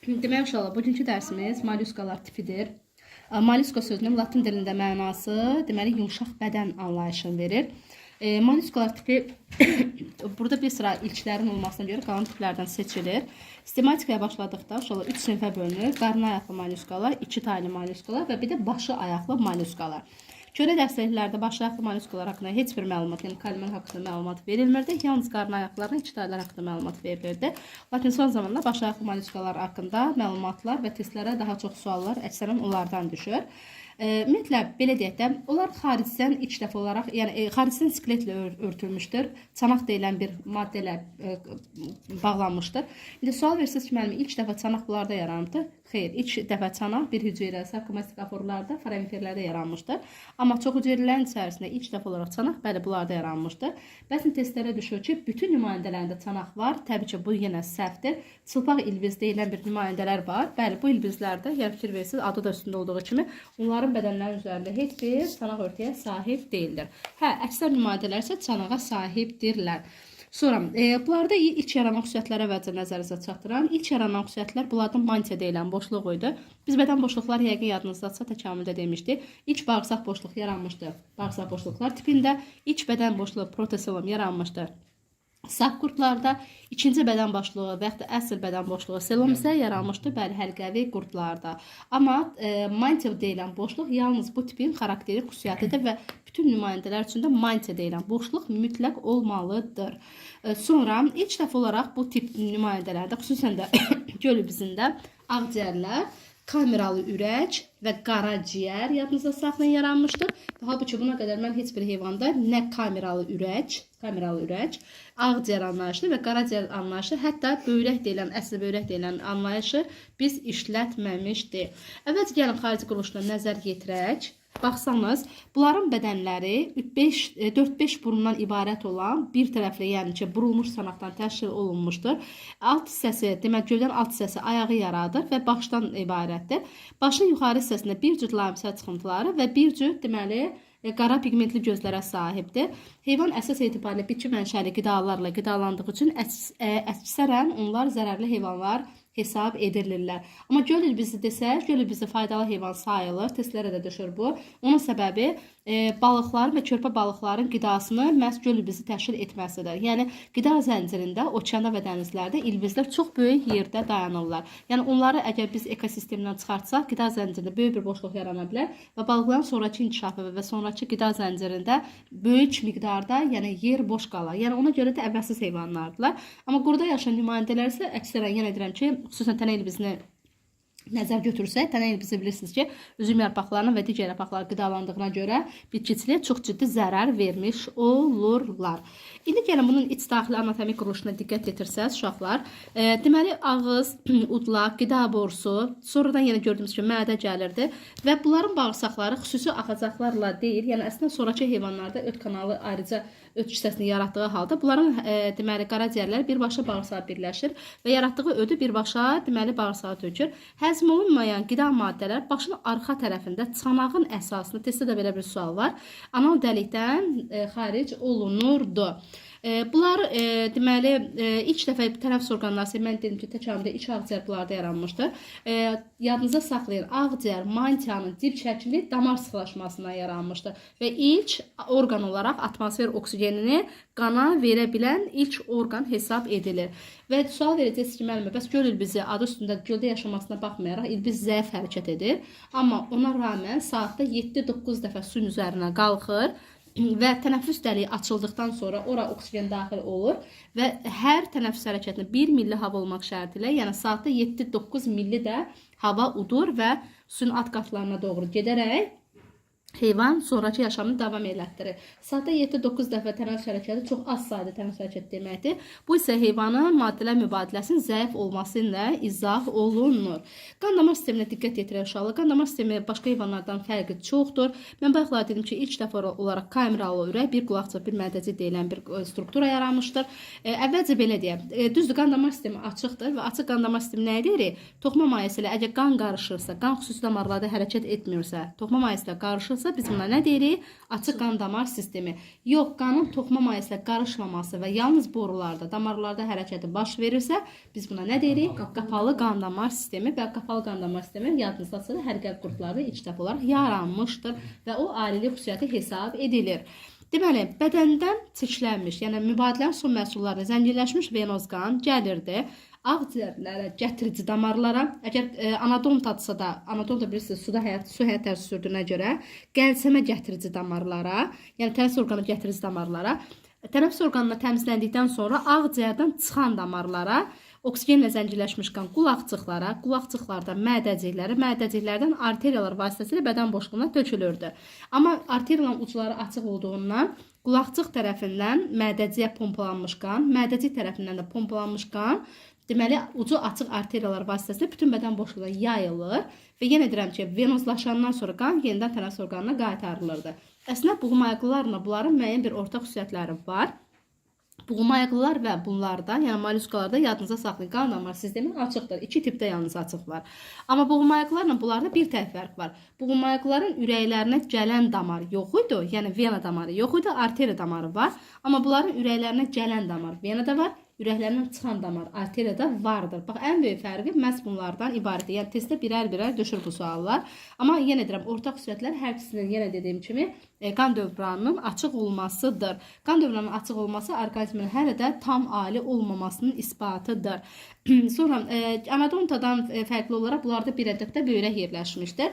Demək uşaqlar, bugünkü dərsimiz mollyuskalar tipidir. Mollyuska sözünün latin dilində mənası, deməli, yumşaq bədən anlayışını verir. Mollyuskalar tipi burada bir sıra ilklərin olmasına görə qalan tiplərdən seçilir. Sistematikaya başladıqda uşaqlar 3 sinifə bölünür. Qarın ayaqlı mollyuskalar, 2 taylı mollyuskalar və bir də başı ayaqlı mollyuskalar. Kölə dərsliklərdə başı ayaqlı mollyuskalar haqqında heç bir məlumat, yəni kaliman haqqında məlumat verilmirdi. Yalnız qarın ayaqlarının 2 taylar haqqında məlumat verilirdi. Lakin son zamanlarda başı ayaqlı mollyuskalar haqqında məlumatlar və testlərə daha çox suallar əksərən onlardan düşür. Ümumiyyətlə, belə deyək də, onlar xaricdən ilk dəfə olaraq, yəni xaricdən skeletlə örtülmüşdür. Çanaq deyilən bir maddə ilə bağlanmışdır. İndi sual versiniz ki, müəllim, ilk dəfə çanaq bunlarda yaranmışdır. Xeyr, ilk dəfə çanaq bir hüceyrə, sarkomastik aforlarda, foraminferlərdə yaranmışdır. Amma çox hüceyrələrin içərisində ilk dəfə olaraq çanaq, bəli, bunlarda yaranmışdır. Bəzən testlərə düşür ki, bütün nümayəndələrində çanaq var. Təbii ki, bu yenə səhvdir. Çılpaq ilbiz deyilən bir nümayəndələr var. Bəli, bu ilbizlərdə, yəni fikir versiniz, adı da üstündə olduğu kimi, onların bədənlərin üzərində heç bir çanaq örtüyə sahib deyildir. Əksər nümayəndələr isə çanağa sahibdirlər. Sonra, bunlarda ilk yaranan xüsusiyyətlərə əvvəlcə nəzərinizə çatdıran. İlk yaranan xüsusiyyətlər bunlardan mantia deyilən boşluq idi. Biz bədən boşluqları yəqin yadınızdadsa təkamüldə demişdik. İlk bağırsaq boşluq yaranmışdı. Bağırsaq boşluqlar tipində ilk bədən boşluğu protoselum yaranmışdı. Saf qurtlarda ikinci bədən boşluğu və yaxud da əsl bədən boşluğu selum isə yaranmışdı, bəli, həlqəvi qurtlarda. Amma mantia deyilən boşluq yalnız bu tipin xarakteri xüsusiyyətidir və bütün nümayəndələr üçün də mantia deyilən boşluq mütləq olmalıdır. Sonra ilk dəfə olaraq bu tip nümayəndələrdə, xüsusən də göl üzündə ağciyərlər, kameralı ürək və qaraciyər yadınızda saxlayın yaranmışdır. Halbuki buna qədər mən heç bir heyvanda nə kameralı ürək, ağciyər anlayışı və qaraciyər anlayışı, hətta böyrək deyilən, əsl böyrək deyilən anlayışı biz işlətməmişdik. Əvvəlcə gəlin xarici quruluşuna nəzər yetirək. Baxsanız, bunların bədənləri 4-5 burundan ibarət olan bir tərəfli, yəni ki, burulmuş sanaqdan təşkil olunmuşdur. Alt hissəsi, demək, gövdən alt hissəsi ayağı yaradır və başdan ibarətdir. Başın yuxarı hissəsində bir cüt lamisya çıxıntıları və bir cüt, deməli, qara pigmentli gözlərə sahibdir. Heyvan əsas etibarilə bitki mənşəli qidalarla qidalandığı üçün əksərən onlar zərərli heyvanlar hesab edilirlər. Amma göl ilbizi desək, göl ilbizi faydalı heyvan sayılır. Testlərə də düşür bu. Onun səbəbi balıqların və körpə balıqların qidasını məhz göl ilbizi təşkil etməsidir. Yəni, qida zəncirində, okeanda və dənizlərdə ilbizlər çox böyük yerdə dayanırlar. Yəni, onları əgər biz ekosistemdən çıxartsaq, qida zəncirində böyük bir boşluq yarana bilər və balıqların sonraki inkişafı və sonraki qida zəncirində böyük miqdarda, yəni yer boş qalar. Yəni, ona görə də əvvəlsiz heyvanlardılar. Amma qurda yaşayan nümayəndələr isə əksərən, yenə deyirəm ki, xüsusən tənə ilbizini nəzər götürsək, tənə ilbizi bilirsiniz ki, üzüm yarpaqlarının və digər yarpaqları qidalandığına görə bitkiciliyə çox ciddi zərər vermiş olurlar. İndi gəlin bunun iç daxili anatomik quruluşuna diqqət yetirsəz, uşaqlar. Deməli, ağız, udlaq, qida borusu, sonradan yenə gördüyümüz kimi mədə gəlirdi və bunların bağırsaqları xüsusi ağacaqlarla deyil, yəni əslində sonraki heyvanlarda öt kanalı ayrıca öt hissəsini yaratdığı halda bunların deməli qaraciyərləri birbaşa bağırsağa birləşir və yaratdığı ödü birbaşa deməli bağırsağa tökür. Həzm olunmayan qida maddələr başın arxa tərəfində çanağın əsasında, testdə də belə bir sual var, anal dəlikdən xaric olunurdu. Bunlar deməli ilk dəfə tənəffüs orqanları, mən dedim ki, təkamüldə iç ağciyər bunlarda yaranmışdır. Yadınıza saxlayın, ağciyər mantiyanın dib şəkli damar sıxılaşmasından yaranmışdır və ilk orqan olaraq atmosfer oksigenini qana verə bilən ilk orqan hesab edilir. Və sual verəcəksiniz ki, müəllimə, bəs göl ilbizi adı üstündə göldə yaşamasına baxmayaraq ilbiz zəif hərəkət edir, amma ona rağmen saatda 7-9 dəfə suyun üzərinə qalxır və tənəffüs dəliyi açıldıqdan sonra ora oksigen daxil olur və hər tənəffüs hərəkətində 1 milli hava olmaq şərti ilə, yəni saatda 7-9 milli də hava udur və suyun alt qatlarına doğru gedərək heyvan sonraki yaşamını davam elətdirir. Saatda 7-9 dəfə tənəffüs hərəkəti çox az sayda tənəffüs hərəkəti deməkdir. Bu isə heyvanın maddələr mübadiləsinin zəif olması ilə izah olunur. Qan damar sisteminə diqqət yetirək uşaqlar. Qan damar sistemi başqa heyvanlardan fərqi çoxdur. Mən bayaqlar dedim ki, ilk dəfə olaraq kameralı ürək, bir qulaqçıq, bir mədəci deyilən bir struktura yaranmışdır. Əvvəlcə belə deyəm. Düzdür, qan damar sistemi açıqdır və açıq qan damar sistemi nə edir? Toxuma mayəsi ilə əgər qan qarışırsa, qan xüsusi damarlarda hərəkət etmirsə, toxuma mayəsi ilə qarışırsa, yaranırsa biz buna nə deyirik? Açıq qan damar sistemi. Yox, qanın toxuma maye ilə qarışmaması və yalnız borularda, damarlarda hərəkəti baş verirsə, biz buna nə deyirik? Qapalı qan damar sistemi və qapalı qan damar sistemi yadınızda hər qəlb qurtları ilk dəfə olaraq yaranmışdır və o ailəli xüsusiyyəti hesab edilir. Deməli, bədəndən çirklənmiş, yəni mübadilənin son məhsullarına zənginləşmiş venoz qan gəlirdi ağciyərlərə, gətirici damarlara. Əgər anadondadsa da, anadonda bilirsiniz, su həyat tərzi sürdüyünə görə qəlsəmə gətirici damarlara, yəni tənəffüs orqanı gətirici damarlara, tənəffüs orqanına təmizləndikdən sonra ağciyərdən çıxan damarlara, oksigenlə zənginləşmiş qan qulaqcıqlara, qulaqcıqlardan mədəciklərə, mədəciklərdən arteriyalar vasitəsilə bədən boşluğuna tökülürdü. Amma arteriyaların ucları açıq olduğundan qulaqcıq tərəfindən mədəciyə pompalanmış qan, mədəcik tərəfindən də pompalanmış qan, deməli, ucu açıq arteriyalar vasitəsilə bütün bədən boşluğuna yayılır və yenə deyirəm ki, venozlaşandan sonra qan yenidən tənəffüs orqanına qaytarılırdı. Əslində, buğumayaqlılarla bunların müəyyən bir ortaq xüsusiyyətləri var. Buğumayaqlılar və bunlarda, yəni mollyuskalarda yadınıza saxlayın, qan damar sistemi açıqdır. İki tipdə yalnız açıq var. Amma buğumayaqlılarla bunlarda bir tək fərq var. Buğumayaqlıların ürəklərinə gələn damar yox idi, yəni vena damarı yox idi, arteriya damarı var. Amma bunların ürəklərinə gələn damar venada var, ürəklərindən çıxan damar arteriyada vardır. Bax, ən böyük fərqi məhz bunlardan ibarətdir. Yəni, testdə birər-birər düşür bu suallar. Amma yenə deyirəm, ortaq xüsusiyyətlər hər ikisinin yenə dediyim kimi qan dövranının açıq olmasıdır. Qan dövranının açıq olması orqanizmin hələ də tam ali olmamasının isbatıdır. Sonra anadontadan fərqli olaraq bunlarda bir ədəddə böyrək yerləşmişdir.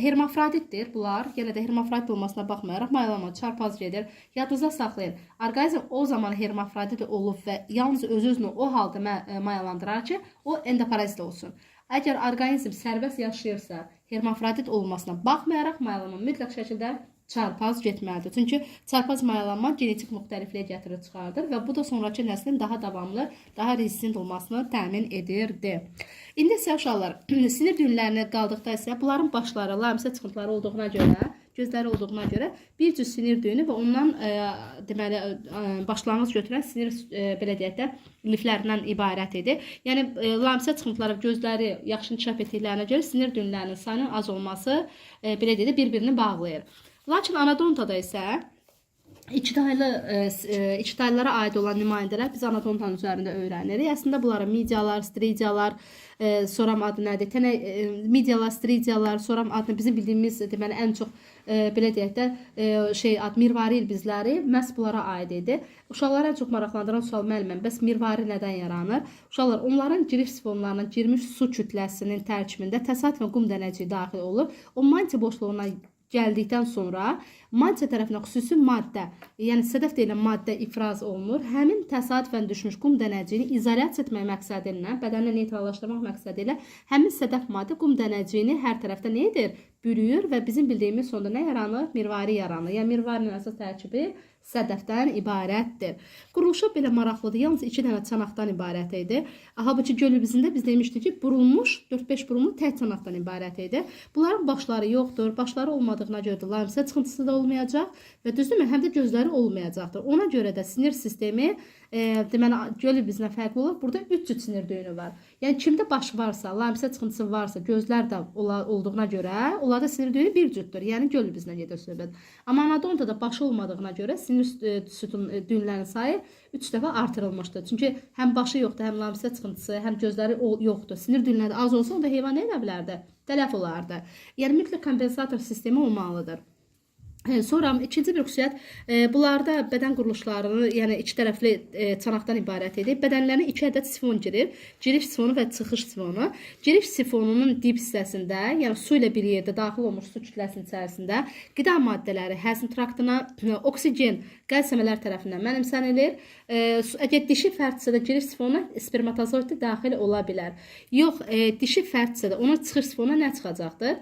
Hermafroditdir bunlar. Yenə də hermafrodit olmasına baxmayaraq mayalama çarpaz gedir. Yadınıza saxlayın. Orqanizm o zaman hermafrodit olub və yalnız öz-özünü o halda mayalandırar ki, o endoparazit olsun. Əgər orqanizm sərbəst yaşayırsa, hermafrodit olmasına baxmayaraq mayalama mütləq şəkildə çarpaz getməlidir. Çünki çarpaz mayalanma genetik müxtəlifliyə gətirir çıxardır və bu da sonraki nəslin daha davamlı, daha rezistent olmasını təmin edirdi. İndi isə uşaqlar, sinir düyünlərinə qaldıqda isə bunların başları, lamsə çıxıntıları olduğuna görə, gözləri olduğuna görə bir cüz sinir düyünü və ondan deməli başlanğıc götürən sinir belə deyək də liflərindən ibarət idi. Yəni lamsə çıxıntıları gözləri yaxşı inkişaf etdiklərinə görə sinir düyünlərinin sayının az olması belə deyək də bir-birini bağlayır. Lakin anadontada isə İçidaylılara aid olan nümayəndələr biz anadontanın üzərində öyrənirik. Əslində bunlara medialar, stridiyalar, soram adı nədir? Medialar, stridiyalar, soram adını bizim bildiyimiz deməli ən çox belə deyək də mirvari ilbizləri məhz bunlara aid idi. Uşaqları ən çox maraqlandıran sual müəlliməm, bəs mirvari nədən yaranır? Uşaqlar, onların girif sifonlarına girmiş su kütləsinin tərkibində təsadüfən qum dənəciyi daxil olur. O mantia boşluğuna gəldikdən sonra mantia tərəfindən xüsusi maddə, yəni sədəf deyilən maddə ifraz olunur. Həmin təsadüfən düşmüş qum dənəciyini izolyasiya etmək məqsədi ilə, bədəni neytrallaşdırmaq məqsədi ilə həmin sədəf maddə qum dənəciyini hər tərəfdən nə edir? Bürüyür və bizim bildiyimiz sonda nə yaranır? Mirvari yaranır. Yəni mirvarinin əsas tərkibi sədəfdən ibarətdir. Quruluşu belə maraqlıdır. Yalnız 2 dənə çanaqdan ibarət idi. Halbuki gölübüzündə biz demişdik ki, burulmuş 4-5 burulmuş tək çanaqdan ibarət idi. Bunların başları yoxdur. Başları olmadığına görə də lamsə çıxıntısı da olmayacaq və düzdürmü? Həm də gözləri olmayacaqdır. Ona görə də sinir sistemi deməli gölübüzünə fərqli olur. Burada 3 cüt sinir düyünü var. Yəni kimdə baş varsa, lamsə çıxıntısı varsa, gözlər də olduğuna görə onlarda sinir düyünü bir cütdür. Yəni gölübüzünə gedir söhbət. Amma anadontada başı olmadığına görə sinir sütun düyünlərinin sayı 3 dəfə artırılmışdır. Çünki həm başı yoxdur, həm lamsə çıxıntısı, həm gözləri yoxdur. Sinir düyünləri az olsa, o da heyvan nə edə bilərdi? Tələf olardı. Yəni mütləq kompensator sistemi olmalıdır. Sonra ikinci bir xüsusiyyət, bunlarda bədən quruluşlarını, yəni iki tərəfli çanaqdan ibarət edir. Bədənlərinə 2 ədəd sifon girir. Giriş sifonu və çıxış sifonu. Giriş sifonunun dip hissəsində, yəni su ilə bir yerdə daxil olmuş su kütləsinin içərisində qida maddələri həzm traktına, oksigen qəlsəmələr tərəfindən mənimsənilir. Əgər dişi fərdsə də giriş sifonuna spermatozoid daxil ola bilər. Yox, dişi fərdsə də onun çıxış sifonuna nə çıxacaqdır?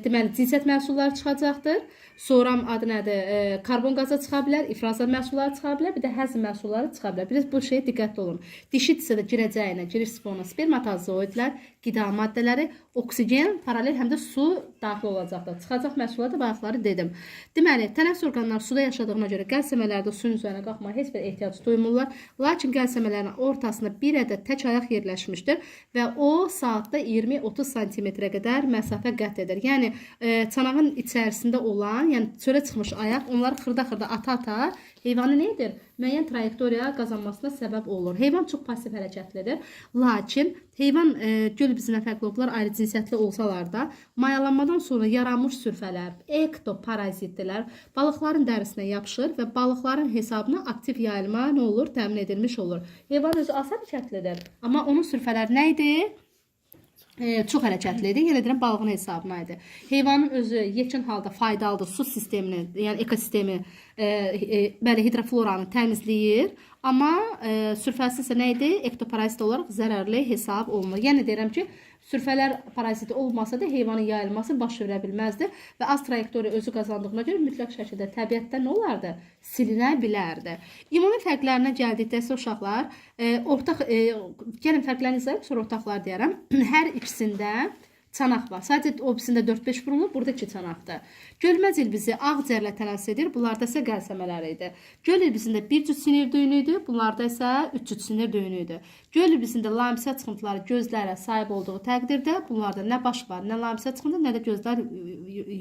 Deməli, cinsiyət məhsulları çıxacaqdır. Sonra Sonra adı nədir? Karbon qazı çıxa bilər, ifrazat məhsulları çıxa bilər, bir də həzm məhsulları çıxa bilər. Biraz bu şeyə diqqətli olun. Dişidirsə də girəcəyinə, girir sifona spermatozoidlər, qida maddələri, oksigen, paralel həm də su daxil olacaqdır. Çıxacaq məhsullar da bayaqları dedim. Deməli, tənəffüs orqanları suda yaşadığına görə qəlsəmələrdə suyun üzərinə qalxmağa heç bir ehtiyac duymurlar. Lakin qəlsəmələrin ortasında bir ədəd tək ayaq yerləşmişdir və o saatda 20-30 santimetrə qədər məsafə qət edir. Yəni çanağın içərisində olan, yəni çölə çıxmış ayaq onları xırda-xırda ata-ata heyvanı nə edir? Müəyyən trayektoriya qazanmasına səbəb olur. Heyvan çox pasiv hərəkətlidir. Lakin heyvan göl bizindən fərqli olublar, ayrı cinsiyyətli olsalar da, mayalanmadan sonra yaranmış sürfələr, ektoparazitlər balıqların dərisinə yapışır və balıqların hesabına aktiv yayılma nə olur? Təmin edilmiş olur. Heyvan özü az hərəkətlidir. Amma onun sürfələri nə idi? Çox hərəkətlidir. Yenə deyirəm, balığın hesabına idi. Heyvanın özü yekun halda faydalıdır. Su sistemini, yəni ekosistemi, bəli, hidrofloranı təmizləyir. Amma sürfəsi isə nə idi? Ektoparazit olaraq zərərli hesab olunur. Yəni deyirəm ki, sürfələr paraziti olmasa da heyvanın yayılması baş verə bilməzdi və az trayektoriya özü qazandığına görə mütləq şəkildə təbiətdə nə olardı? Silinə bilərdi. İmmuni fərqlərinə gəldikdə isə uşaqlar, gəlin fərqlərini izləyib, sonra ortaqlar deyərəm. Hər ikisində çanaq var. Sadəcə o birisində 4-5 burunlu, burada 2 çanaqdır. Gölməz ilbizi ağciyərlə tənəffüs edir, bunlarda isə qəlsəmələr idi. Göl ilbizində bir cüt sinir düyünü idi, bunlarda isə 3 cüt sinir düyünü idi. Göl ilbizində lamisiya çıxıntıları gözlərə sahib olduğu təqdirdə bunlarda nə baş var, nə lamisiya çıxıntı, nə də gözlər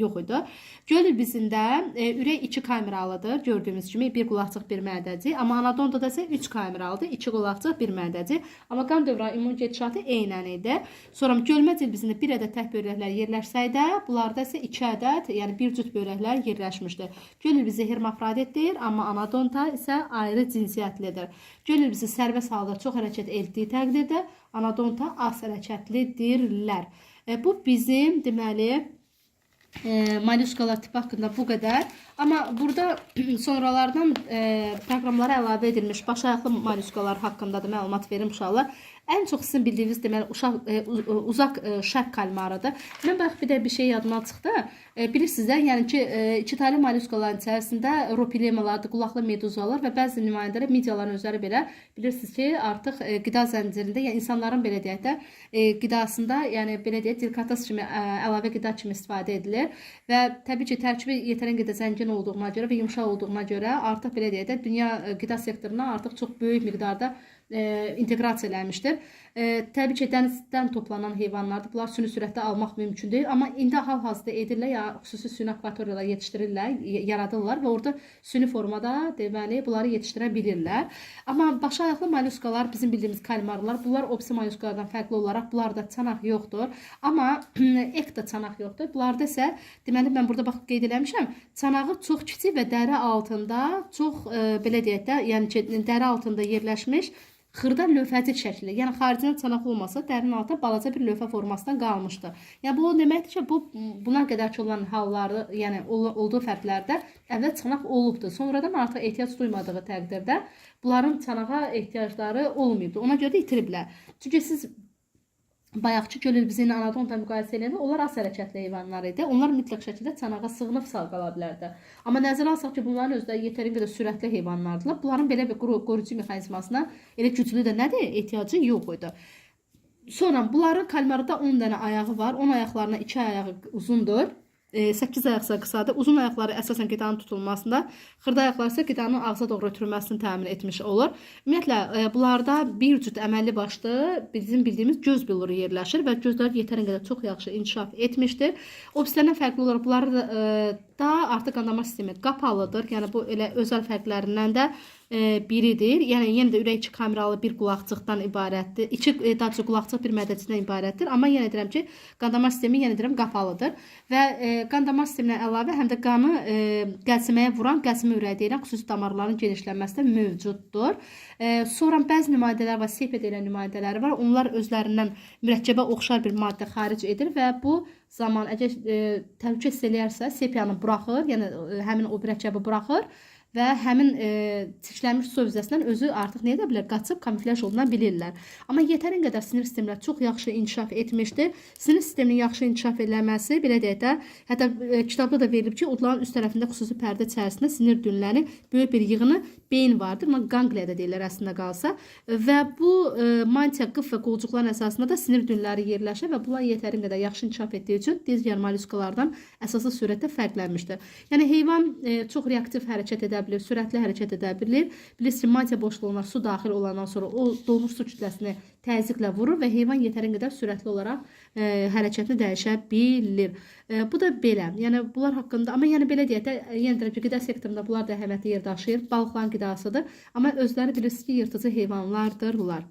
yox idi. Göl ilbizində ürək 2 kameralıdır, gördüyümüz kimi bir qulaqcıq, bir mədəcik. Amma anadondada isə 3 kameralıdır, 2 qulaqcıq, bir mədəcik. Amma qan dövran immun gedişatı eynən idi. Sonra gölməz ilbizində bir ədəd tək böyrəklər yerləşsəydə, bunlarda isə 2 ədəd, yəni bir cüt böyrəklər yerləşmişdir. Göl ilbizi hermafroditdir, amma anadonta isə ayrı cinsiyyətlidir. Göl ilbizi sərbəst halda çox hərəkət etdiyi təqdirdə anadonta az hərəkətlidirlər. Bu bizim deməli mollyuskalar tipi haqqında bu qədər. Amma burada sonralardan proqramlara əlavə edilmiş baş ayaqlı mollyuskalar haqqında da məlumat verim uşaqlar. Ən çox sizin bildiyiniz deməli uzaq şərq kalmarıdır. Mən bax bir də bir şey yadıma çıxdı. Bilirsiniz də, yəni ki, ikitaylı mollyuskaların içərisində ropilemalardır, qulaqlı meduzalar və bəzi nümayəndələr midyaların özləri belə bilirsiniz ki, artıq qida zəncirində, yəni insanların belə deyək də qidasında, yəni belə deyək, delikates kimi əlavə qida kimi istifadə edilir və təbii ki, tərkibi yetərən qədər zəngin olduğuna görə və yumşaq olduğuna görə artıq belə deyək də dünya qida sektoruna artıq çox böyük miqdarda inteqrasiya eləmişdir. Təbii ki, dənizdən toplanan heyvanlardır. Bunlar süni sürətdə almaq mümkün deyil. Amma indi hal-hazırda edirlər, ya xüsusi süni akvatoriyalar yetişdirirlər, yaradırlar və orada süni formada deməli bunları yetişdirə bilirlər. Amma baş ayaqlı mollyuskalar, bizim bildiyimiz kalmarlar, bunlar obsi mollyuskalardan fərqli olaraq bunlarda çanaq yoxdur. Amma ekta çanaq yoxdur. Bunlarda isə deməli mən burada bax qeyd eləmişəm, çanağı çox kiçik və dəri altında çox belə deyək də, yəni ki, dəri altında yerləşmiş xırda lövhəcik şəkli, yəni xaricində çanaq olmasa dərinin altında balaca bir lövhə formasından qalmışdı. Yəni bu o deməkdir ki, buna qədərki olan halları, yəni olduğu fərqlərdə əvvəl çanaq olubdu. Sonradan artıq ehtiyac duymadığı təqdirdə bunların çanağa ehtiyacları olmayıbdı. Ona görə də itiriblər. Çünki siz bayaqçı göl ilbizi ilə anadonta müqayisə edəndə onlar az hərəkətli heyvanlar idi. Onlar mütləq şəkildə çanağa sığınıb sağ qala bilərdi. Amma nəzərə alsaq ki, bunların özləri yetərin qədər sürətli heyvanlardılar. Bunların belə bir qoruyucu mexanizmasına elə güclü də nədir? Ehtiyacı yox idi. Sonra bunların kalmarda 10 dənə ayağı var. 10 ayaqlarına 2 ayağı uzundur. 8 ayaqsa qısadır. Uzun ayaqları əsasən qidanın tutulmasında, xırda ayaqlar isə qidanın ağza doğru ötürülməsini təmin etmiş olur. Ümumiyyətlə, bunlarda bir cüt əməlli başlı bizim bildiyimiz göz biluru yerləşir və gözlər yetərin qədər çox yaxşı inkişaf etmişdir. Obsilərdən fərqli olaraq bunları da artıq qanama sistemi qapalıdır. Yəni bu elə özəl fərqlərindən də biridir. Yəni yenə də ürək 2 kameralı bir qulaqcıqdan ibarətdir. 2 daha çox qulaqcıq bir mədəcikdən ibarətdir. Amma yenə deyirəm ki, qandamar sistemi yenə deyirəm qapalıdır və qandamar sisteminə əlavə həm də qanı qəlsəməyə vuran qəlsəmə ürəyi deyilən xüsusi damarların genişlənməsi də mövcuddur. Sonra bəzi nümayəndələr var, sepya deyilən nümayəndələri var. Onlar özlərindən mürəkkəbə oxşar bir maddə xaric edir və bu zaman əgər təhlükə hiss eləyərsə sepyanı buraxır, yəni həmin o mürəkkəbi buraxır və həmin çirklənmiş su hövzəsindən özü artıq nə edə bilər? Qaçıb kamuflyaj oluna bilirlər. Amma yetərin qədər sinir sistemləri çox yaxşı inkişaf etmişdir. Sinir sisteminin yaxşı inkişaf eləməsi, belə deyək də, hətta kitabda da verilib ki, udların üst tərəfində xüsusi pərdə içərisində sinir dünləri böyük bir yığını beyin vardır. Gangliya da deyirlər əslində qalsa. Və bu mantia, qıf və qolcuqların əsasında da sinir dünləri yerləşir və bunlar yetərin qədər yaxşı inkişaf etdiyi üçün digər mollyuskalardan əsaslı surətdə fərqlənmişdir. Yəni heyvan çox reaktiv hərəkət edə bilir, sürətli hərəkət edə bilir. Bilirsiniz ki, mantia boşluğuna su daxil olandan sonra o dolmuş su kütləsini təzyiqlə vurur və heyvan yetərin qədər sürətli olaraq hərəkətini dəyişə bilir. Bu da belə. Yəni bunlar haqqında, amma yəni belə deyək də, yenə də qida sektorunda bunlar da əhəmiyyətli yer daşıyır. Balıqların qidasıdır. Amma özləri bilirsiniz ki, yırtıcı heyvanlardırlar.